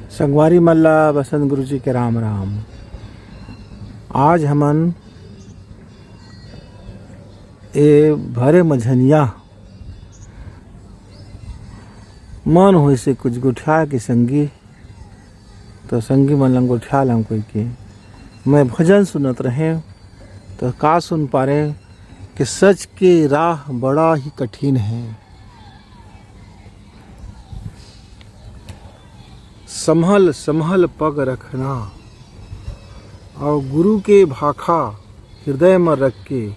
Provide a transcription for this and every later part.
संगवारी मल्ला बसंत गुरु जी के राम राम। आज हमन ए भरे मझनिया मन होई से कुछ गुठा के संगी तो संगी मन लंग गुठा लंग कोई के मैं भजन सुनत रहे तो का सुन पा रहे कि सच के राह बड़ा ही कठिन है। संभल संभल पग रखना और गुरु के भाखा हृदय में रख के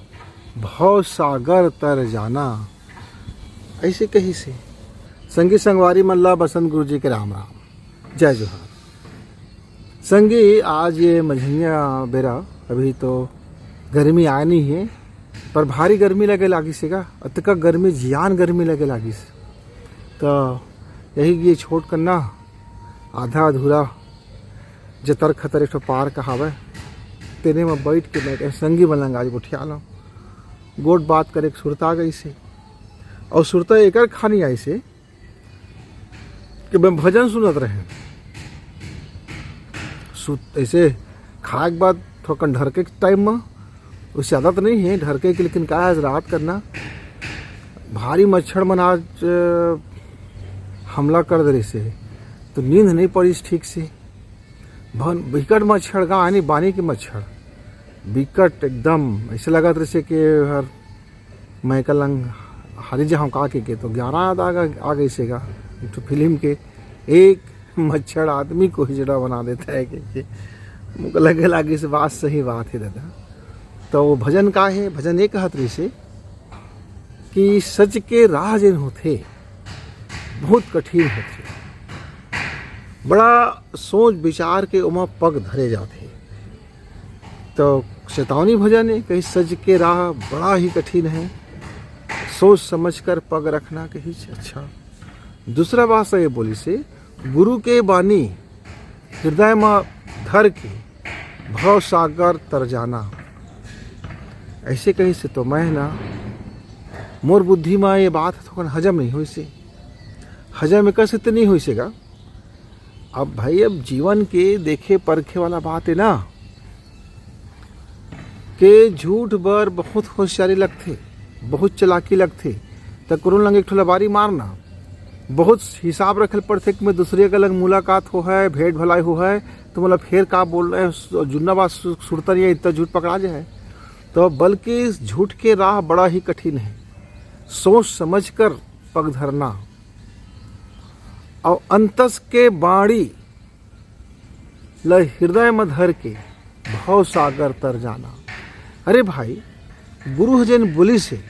भव सागर तर जाना। ऐसे कही से संगी संगवारी मल्ला बसंत गुरु जी के राम राम। जय जोहार। संगी आज ये मझनिया बेरा अभी तो गर्मी आया नहीं है पर भारी गर्मी लगे लागी से का अतका गर्मी जियान गर्मी लगे लागी से तो यही ये छोड़ करना आधा अधूरा जतर खतर एक पार कहावे तेने में बैठ के मैं संगी बनलंग आज उठिया लो गोट बात करे सुरता गई से और सुरता एक खानी आई से कि मैं भजन सुनत रहे ऐसे खाए के बाद थोड़ा ढरके के टाइम में उससे आदत नहीं है ढरके की, लेकिन क्या है रात करना भारी मच्छर मन आज हमला कर दे रही से तो नींद नहीं पड़ी ठीक से। विकट मच्छर का आनी बानी के मच्छर विकट एकदम ऐसे लगा रहे कि हर मैं कलंग हरी जहाँ का के तो 11 आ गई से का तो फिल्म के एक मच्छर आदमी को हिजड़ा बना देता है कि मुझे लगे लागे से बात सही बात है दादा। तो वो भजन का है भजन एक कहत रही से कि सच के राह जिन होते बहुत कठिन होते बड़ा सोच विचार के उमा पग धरे जाते। तो चेतावनी भजन है कहीं सच के राह बड़ा ही कठिन है सोच समझ कर पग रखना कहीं अच्छा। दूसरा बात से ये बोली से गुरु के बानी हृदय में धर के भव सागर तर जाना। ऐसे कहीं से तो मैं ना मोर बुद्धि में ये बात थोड़ा हजम नहीं हुई से हजम में कैसे तो नहीं हुई सेगा। अब भाई अब जीवन के देखे परखे वाला बात है ना कि झूठ बर बहुत होशियारी लगते बहुत चलाकी लगते तो कुरुन लंग एक ठो लबारी मारना बहुत हिसाब रखल पड़ते कि मैं दूसरे के लंग मुलाकात हो है भेंट भलाई हो है तो मतलब फिर का बोल रहे हैं जुन्ना बात सुरता नहीं है इतना झूठ पकड़ा जाए। तो बल्कि इस झूठ के राह बड़ा ही कठिन है सोच समझ कर पग धरना और अंतस के बाणी ल हृदय में धर के भव सागर तर जाना। अरे भाई गुरु जन बोली से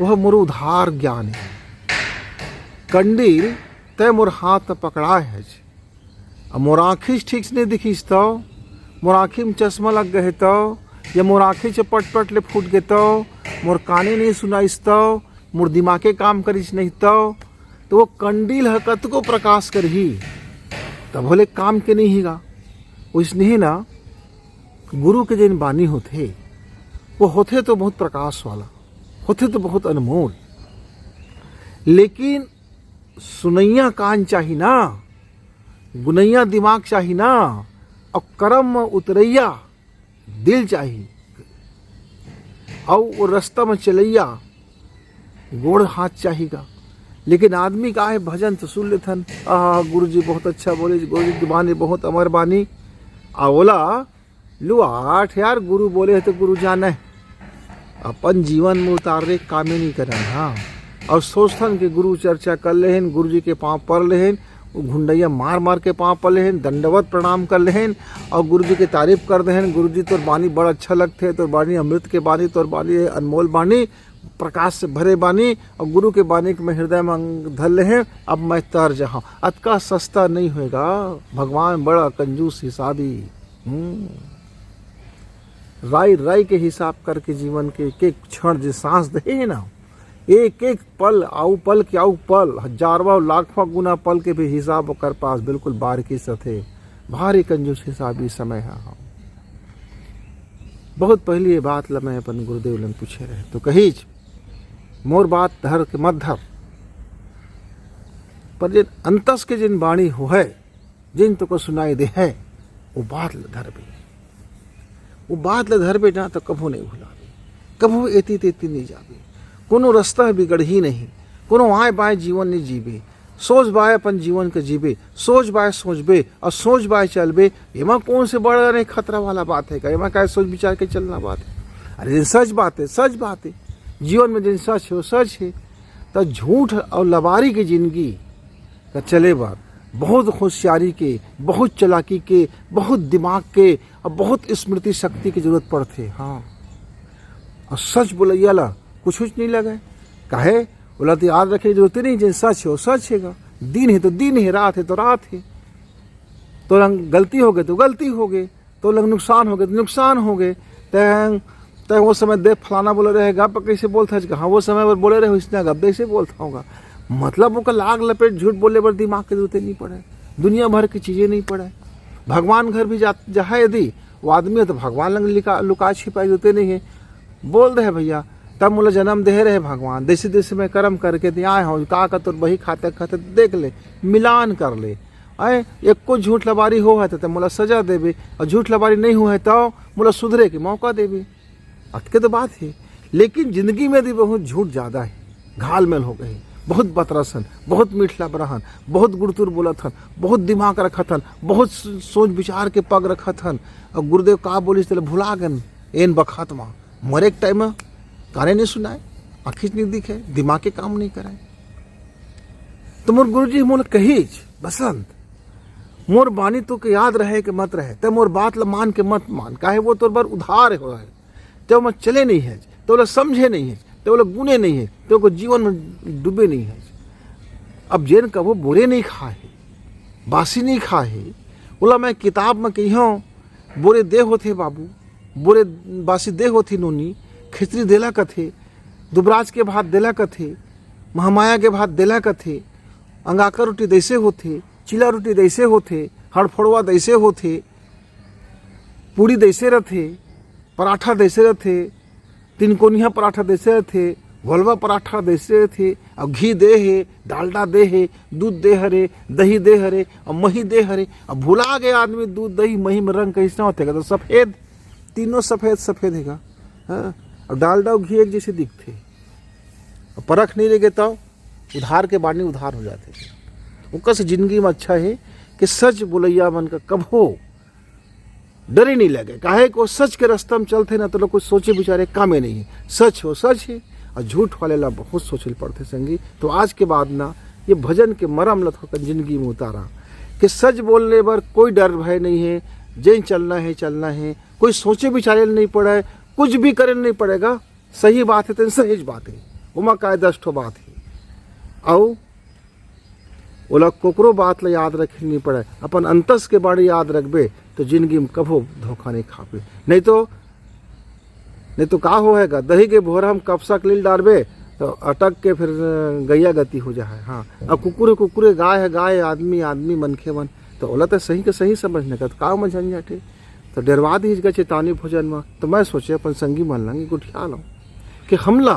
वह मोर उधार ज्ञान है कंडील तय मोर हाथ पकड़ा है मोर आँखी ठीक से नहीं दिखीस तो मोर आँखी में चश्मा लग गए तो या मोर आँखी से पट पट ले फूट गए तो मोर काने नहीं सुनाइस तो मोर दिमागे काम करीस नहीं तो वो कंडील हकत को प्रकाश कर ही तब बोले काम के नहीं हीगा। उसने ना गुरु के जिन बानी होते वो होते तो बहुत प्रकाश वाला होते तो बहुत अनमोल, लेकिन सुनैया कान चाहिए ना गुनैया दिमाग चाहिए ना और कर्म उतरैया दिल चाहिए और वो रास्ता में चलैया गोड़ हाथ चाहिएगा। लेकिन आदमी का है भजन तो सुन लेथन गुरु जी बहुत अच्छा बोले गुरु जी की बानी बहुत अमर बानी बोला लो आठ यार गुरु बोले है तो गुरु जाने अपन जीवन में उतारे कामे नहीं करन। हाँ और सोचथन कि गुरु चर्चा कर लेहन गुरु जी के पाँव पर लेहन वो घुंडैया मार मार के पाँव पर लेहन दंडवत प्रणाम कर लेहन और गुरु जी की तारीफ कर देहन गुरु जी तोर बानी बड़ा अच्छा लगते तोर बानी अमृत के बानी तोर बानी अनमोल बानी प्रकाश से भरे बानी और गुरु के बानी के मैं हृदय में धर ले हैं अब मैं तर जहाँ अतका सस्ता नहीं होएगा भगवान बड़ा कंजूस हिसाबी। राय राय के हिसाब करके जीवन के एक एक क्षण जो सांस दे है ना एक एक पल आउ पल के आउ पल हजारवा लाखवा गुना पल के भी हिसाब कर पास बिल्कुल बारीकी से थे भारी कंजूस हिसाबी समय है। बहुत पहली ये बात मैं अपन गुरुदेव लन पूछे रहे तो कही मोर बात धर के मत धर पर जिन अंतस के जिन बाणी हो है जिन तो को सुनाई दे है वो बात धर पे, वो बात धर पे ना तो कभू नहीं भुलावे, कभू एती तेती नहीं जावे, कोनो रास्ता बिगड़ ही नहीं, कोनो आए बाए जीवन नहीं जीवे, सोच बाय अपन जीवन के जीवे, सोच बाय सोचबे और सोच बाय चलबे। एमा कौन से बड़ा नहीं खतरा वाला बात है का, एमा क्या सोच विचार के चलना बात है। अरे जिन सच बात है, सच बात है, जीवन में जिन सच है वो सच है। तो झूठ और लबारी की जिंदगी का चले बात बहुत होशियारी के, बहुत चालाकी के, बहुत दिमाग के और बहुत स्मृति शक्ति की जरूरत पड़ती है। हाँ, और सच बोलैया ला कुछ नहीं लगे काहे, बोला तो याद रखे जरूरत नहीं, जिन सच है वो सच है, दिन है तो दिन है, रात है तो रात है। तो लंग गलती हो गए तो गलती हो गए, तो लंग नुकसान हो गए तो नुकसान हो गए। तय वो समय देख फलाना बोले रहेगा पर कैसे बोलता है, हाँ वो समय पर बोले रहे इसने गप कैसे बोलता होगा। मतलब वो का लाग लपेट झूठ बोले पर दिमाग की जरूरत नहीं पड़े, दुनिया भर की चीज़ें नहीं पड़े। भगवान घर भी जहाँ यदि वो आदमी है तो भगवान लंग लुका छिपाई जरूरत नहीं है। बोल रहे भैया तब मुझे जन्म दे रहे भगवान, देसी देसी में कर्म करके दिए आए हो का तो वही खाते खाते देख ले, मिलान कर ले। आए एक को झूठ लबारी हो है तो मुला सजा देवे, और झूठ लबारी नहीं हुआ है तो मुला सुधरे के मौका देवे। अटके तो बात है, लेकिन जिंदगी में भी बहुत झूठ ज़्यादा है, घाल मेल हो गए, बहुत बतरसन, बहुत मीठला बरहन, बहुत गुड़तुर बोला थन, बहुत दिमाग रखा थन, बहुत सोच विचार के पग रखा थन। और गुरुदेव का बोली चले भुला गन एन बखात माँ मरे के टाइम गाने नहीं सुनाए, आखिर नहीं दिखे, दिमाग के काम नहीं कराए। तो मोर गुरु जी मोल कहीच बसंत मोर बानी तो के याद रहे कि मत रहे, तब मोर बात ल मान के मत मान, काहे वो तोर बार उधार हो है, तो मैं चले नहीं है, तो बोला समझे नहीं है, तो बोला गुने नहीं है, तो को जीवन में डूबे नहीं है। अब जेन का वो बुरे नहीं खाए, बासी नहीं खाए, बोला मैं किताब में कही हूँ बुरे दे होते बाबू, बुरे बासी दे होती नोनी, खिचड़ी देला कथे, दुबराज के भात देला कथे, महामाया के भात देला कथे, अंगाकर रोटी दैसे होथे, चिला रोटी दैसे होथे, हड़फड़वा दैसे होथे, पूड़ी दैसे रथे, पराठा दैसे रथे, तिनकोनिया पराठा दैसे रथे, घोलवा पराठा दैसे रथे, और घी दे है, डालडा दे है, दूध दे हरे, दही दे हरे और मही दे हरे। अब भुला गए आदमी दूध दही मही में रंग कैसा होतेगा, तो सफ़ेद, तीनों सफ़ेद सफ़ेद हैगा। हाँ, और डालडा और घी एक जैसे दिखते, और परख नहीं लगे तो उधार के बानी उधार हो जाते। वो से जिंदगी में अच्छा है कि सच बोलैया मन का कब हो डर ही नहीं लगे, काहे को सच के रास्ते में चलते ना तो लोग कुछ सोचे बिचारे कामे नहीं है, सच हो सच है, और झूठ वाले ला बहुत सोचे पड़ते संगी। तो आज के बाद ना ये भजन के मरम लत होकर जिंदगी में उतारा कि सच बोलने पर कोई डर भय नहीं है, जैन चलना है, कोई सोचे बिचारे नहीं पड़ा है, कुछ भी करे नहीं पड़ेगा, सही बात है तो सही बात है, उमा का 10 ठो बात है। और ओला कोकरो बात ला याद रखे नहीं पड़े, अपन अंतस के बारे याद रखबे तो जिंदगी में कभो धोखा नहीं खाबे। नहीं तो का होएगा, दही के भोरा हम कपसा लील डालबे तो अटक के फिर गैया गति हो जाए। हाँ, अब कुकुरे गाय है गाय, आदमी आदमी मनखे मन, तो ओला तो सही के सही समझने का, तो का में झंझटे तो डरवा दी गए चेतावनी भोजन में। तो मैं सोचे अपन संगी मन लंगी गुठिया लो कि हमला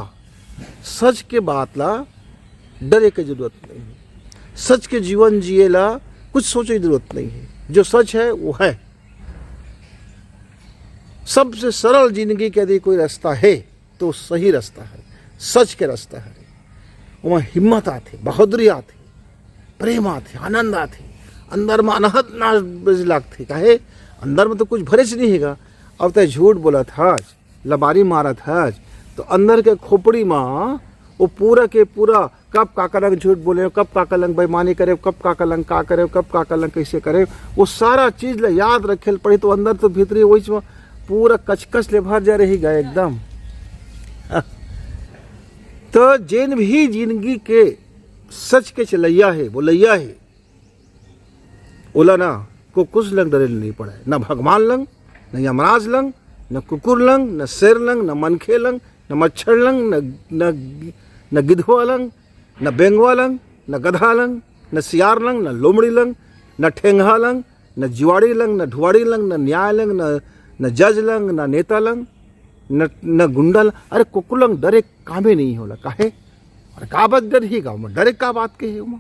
सच के बात ला डरे की जरूरत नहीं है, सच के जीवन जिए ला कुछ सोचे की जरूरत नहीं है, जो सच है वो है। सबसे सरल जिंदगी के यदि कोई रास्ता है तो सही रास्ता है, सच के रास्ता है। वहाँ हिम्मत आती, बहादुरी आती, प्रेम आती, आनंद आती, अंदर में अनहद ना लगती, काहे अंदर में तो कुछ भरेच नहीं हैगा। अब तो झूठ बोला था, लबारी मारा था, तो अंदर के खोपड़ी में वो पूरा के पूरा कब काका लंग झूठ बोले, कब काका लंग बेईमानी करे, कब काका लंग का करे, कब काका लंग कैसे करे, वो सारा चीज ले याद रखे पड़ी। तो अंदर तो भीतरी वही पूरा कचकच ले भर जा रही गए एकदम। तो जिन भी जिंदगी के सच के चलैया है बोलैया है, ओला ना को कुछ लंग डरे नहीं पड़े, न भगवान लंग, न यमराज लंग, न कुकुर लंग, न शेर लंग, न मनखे लंग, न मच्छर लंग, न गिधवा लंग, न बेंगवा लंग, न गधा लंग, न सियार लंग, न लोमड़ी लंग, न ठेंगा लंग, न जिवाड़ी लंग, न ढुआड़ी लंग, न न्याय लंग, न जज लंग, न नेता लंग, न गुंडा लंग। अरे कुकुर लंग डरे कामे नहीं होला, काहे अरे का बात डर ही गाँव में डरे का बात के है,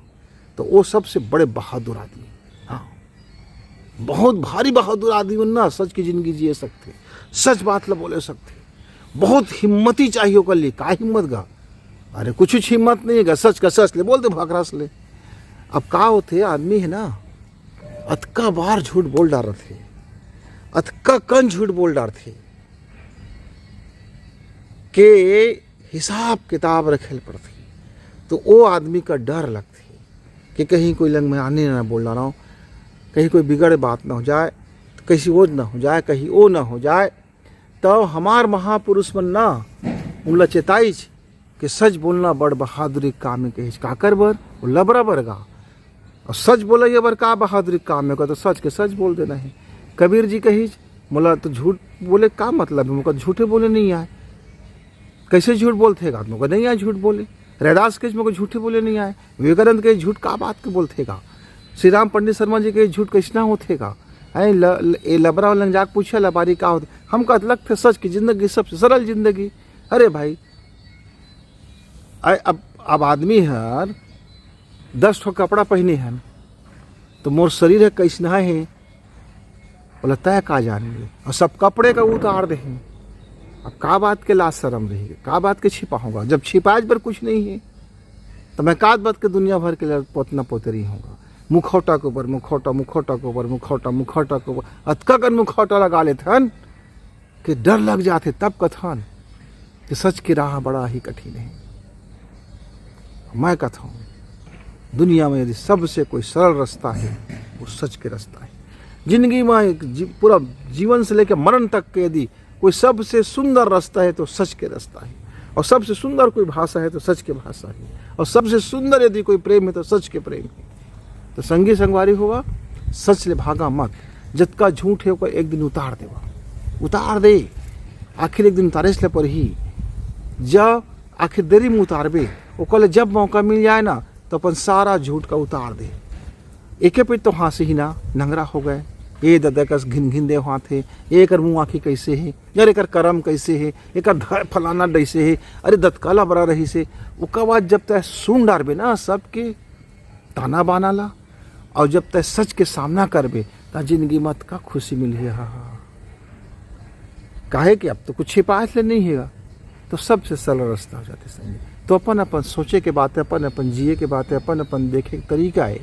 तो वो सबसे बड़े बहादुर आदमी। हाँ, बहुत भारी बहादुर आदमी ना सच की जिंदगी जिए सकते, सच बात ला बोले सकते। बहुत हिम्मती चाहिए ओकर लिए। का हिम्मत गा? अरे कुछ हिम्मत नहीं है गा, सच का सच ले बोल दे भागरास ले। अब का होते आदमी है ना, अतका बार झूठ बोल डाल थे, अतका कन झूठ बोल डाल थे के हिसाब किताब रखे पड़ती। तो वो आदमी का डर लगती कि कहीं कोई लंग में आने ना बोल रहा हूँ, कहीं कोई बिगड़ बात ना हो जाए, तो कहीं वो ना हो जाए, कहीं वो ना हो जाए। तो हमार महापुरुष मन ना उनला चेताई कि सच बोलना बड़ बहादुरी काम है। कही का कर बर वो लबरा बरगा और सच बोला ये बर का बहादुरी काम है। तो सच के सच बोल देना है। कबीर जी कही बोला तो झूठ बोले का मतलब है, मुझको झूठे बोले नहीं आए। कैसे झूठ बोलते गा? मुझको नहीं आए झूठ बोले। रैदास के मुझको झूठे बोले नहीं आए। विवेकानंद के झूठ का बात के बोलते गा। श्री राम पंडित शर्मा जी के झूठ कैसना होते गा? लबरा लंग जाके पूछे लबारी का होते। हम कहते लगते सच की जिंदगी सबसे सरल जिंदगी। अरे भाई अब आदमी है 10 ठो कपड़ा पहने हैं तो मोर शरीर है कैसना है बोला तय का जानेंगे और सब कपड़े का उतार दे। अब का बात के लाज शर्म रहेगी, का बात के छिपाऊंगा? जब छिपाज पर कुछ नहीं है तो मैं का बात के दुनिया भर के लिए पोतना पोतरी होगा। मुखौटा के ऊपर मुखौटा, मुखौटा के ऊपर मुखौटा, मुखौटा के ऊपर अतका कर मुखौटा लगा लेते हन कि डर लग जाते। तब कथन कि सच की राह बड़ा ही कठिन है। मैं कहता हूँ दुनिया में यदि सबसे कोई सरल रास्ता है वो सच के रास्ता है। जिंदगी में पूरा जीवन से लेकर मरण तक के यदि कोई सबसे सुंदर रास्ता है तो सच के रास्ता है। और सबसे सुंदर कोई भाषा है तो सच के भाषा है। और सबसे सुंदर यदि कोई प्रेम है तो सच के प्रेम है। तो संगी संगवारी हुआ सच ले भागा मत। जितना झूठ है वो एक दिन उतार देवा, उतार दे। आखिर एक दिन उतारे से पर ही जब आखिर देरी में उतारबे ओकले जब मौका मिल जाए ना तो अपन सारा झूठ का उतार दे। एके पे तो हाँसी ही ना नंगरा हो गए। ये ददा कस घिन घिन दे वहाँ थे। एक मुँह आँखी कैसे है यार, एक करम कैसे है, एक धर फलाना डैसे है। अरे दतकाला बड़ा रही से उसका बाद जब तय सुन डारबे ना सबके ताना बाना ला और जब तय सच के सामना करबे ता जिंदगी मत का खुशी मिली। हाँ काहे कि अब तो कुछ छिपा ले नहीं है तो सबसे सरल रास्ता हो जाते संगी। तो अपन अपन सोचे के बात है, अपन अपन जिए के बात है, अपन अपन देखे के तरीका है।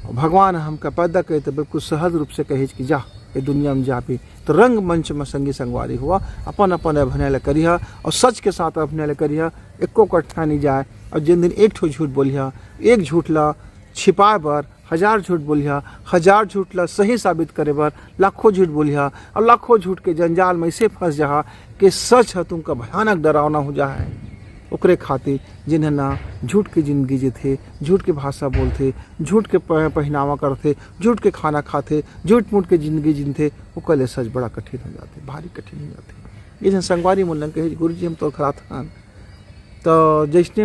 भगवान हमका पैदा करे तो बिल्कुल सहज रूप से कहे कि जा ये दुनिया में जा भी तो रंग मंच में संगी संगवारी हुआ अपन अपन अभिनय ल करिहा और सच के साथ अभिनय ल करिहा। एको कठिना नहीं जाए। और जिन दिन एक ठो झूठ बोलिहा, एक झूठ ला छिपाए बर 1000 झूठ बोलिहा, 1000 झूठ ला सही साबित करे बर लाखों झूठ बोलिहा और लाखों झूठ के जंजाल में ऐसे फंस जा कि सच है तुमका भयानक डरावना हो जाए। ओकरे खातिर जिन्हें ना झूठ की जिंदगी जीते, झूठ की भाषा बोलते, झूठ के पहनावा करते, झूठ के खाना खाते, झूठ मूठ के जिंदगी जीते, वो कल सच बड़ा कठिन हो जाते, भारी कठिन हो जाते। ये संगवारी मुल्लन कहे गुरु जी हम तो खरा था तो जैसने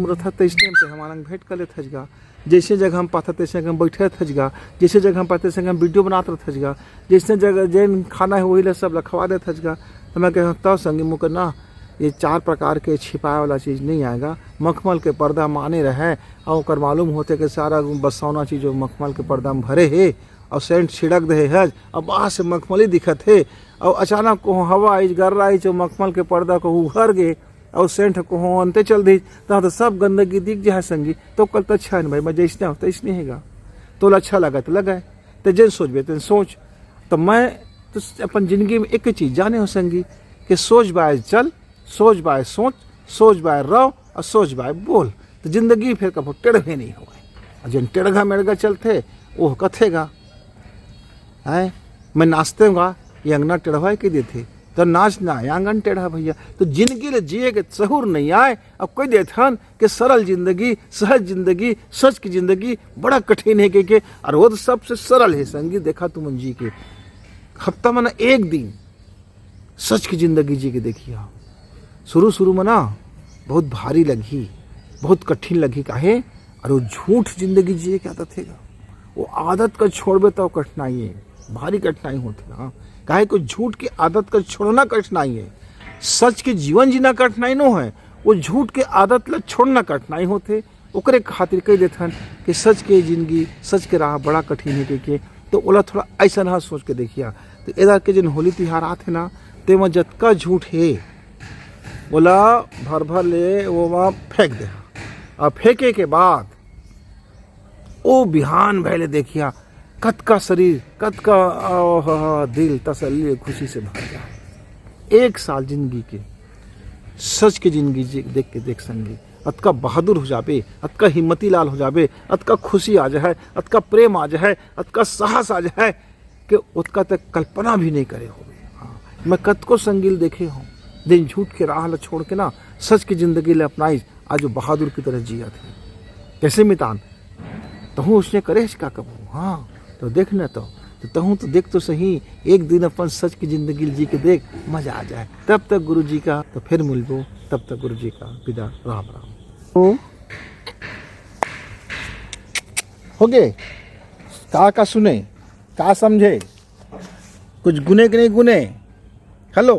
रथा तैसने हम से हमारा भेंट कर लेते थजगा। जैसे जगह हम पाते तैसे हम बैठे थजगा, जैसे जगह हम पाते तैसे हम वीडियो बनाते थजगा, जैसे जगह जैन खाना है वही सब रखवा दे थजगा। तो मैं कहता तब संगी मुकर ना ये 4 प्रकार के छिपाए वाला चीज़ नहीं आएगा। मखमल के पर्दा माने रहे और ओकर मालूम होते कि सारा बसौना चीज़ मखमल के पर्दा में भरे है और सेंट छिड़क दे है और बाहर से मखमली दिखत है और अचानक को हवा आई गर्रा आई जो मखमल के पर्दा को उभर गए और सेंट को अंते चल दी तो सब गंदगी दिख जाए संगी। तो कल तो अच्छा है भाई मैं जैसने होता इसने हैगा तो अच्छा लगा तो लगाए तो जैन सोच बे सोच। तो मैं तो अपन जिंदगी में एक चीज़ जाने हो संगी कि सोच बाय चल, सोच बाय सोच, सोच बाय रहो और सोच बाय बोल तो जिंदगी फिर कभी टेढ़े नहीं हो गए। और जिन टेढ़ा मेढ़गा चलते वो कथेगा है मैं नाचते हूँ ये अंगना टेढ़वा के देते तो नाच ना आए आंगन टेढ़ा भैया। तो जिंदगी ले जिए के सहूर नहीं आए। अब कोई देथन कि सरल जिंदगी, सहज जिंदगी, सच की जिंदगी बड़ा कठिन है के और वो तो सबसे सरल है संगी। देखा तुम जी के हफ्ता में ना एक दिन सच की जिंदगी जी के देखिए। शुरू में ना बहुत भारी लगी, बहुत कठिन लगी काहे और वो झूठ जिंदगी जिए क्या थे वो आदत का छोड़बे तो कठिनाई है, भारी कठिनाई होती है। काहे को झूठ की आदत का छोड़ना कठिनाई है, सच के जीवन जीना कठिनाई नो है, वो झूठ के आदत ला छोड़ना कठिनाई होते। ओकरे खातिर कह देथन कि सच के जिंदगी, सच के राह बड़ा कठिन है के तो बोला थोड़ा ऐसा ना सोच के देखिए। तो एदा के जिन होली तिहार आते ना ते में जतका झूठ है बोला भर भर ले वो वहाँ फेंक दे। और फेंके के बाद ओ बिहान भैले देखिया कत का शरीर कत का दिल तसल्ली खुशी से भर जाए। 1 साल जिंदगी के सच के जिंदगी देख के देख संगी अतका बहादुर हो जाबे, अतका हिम्मती लाल हो जाबे, अतका खुशी आ जाए, अतका प्रेम आ जाए, अतका साहस आ जाए कि उसका तक कल्पना भी नहीं करे हो। हाँ, मैं कत को संगील देखे हूँ दिन झूठ के राह ल छोड़ के ना सच की जिंदगी ले अपनाई, आज वो बहादुर की तरह जिया थे। कैसे मितान तहूँ उसने करे का कबू। हाँ तो देख न तहूँ तो देख तो सही, एक दिन अपन सच की जिंदगी जी के देख, मजा आ जाए। तब तक गुरु जी का तो फिर मिलबो, तब तक गुरु जी का विदा, राम राम। हो गए का सुने का समझे, कुछ गुने कि नहीं गुने। Hello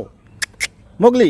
Mowgli.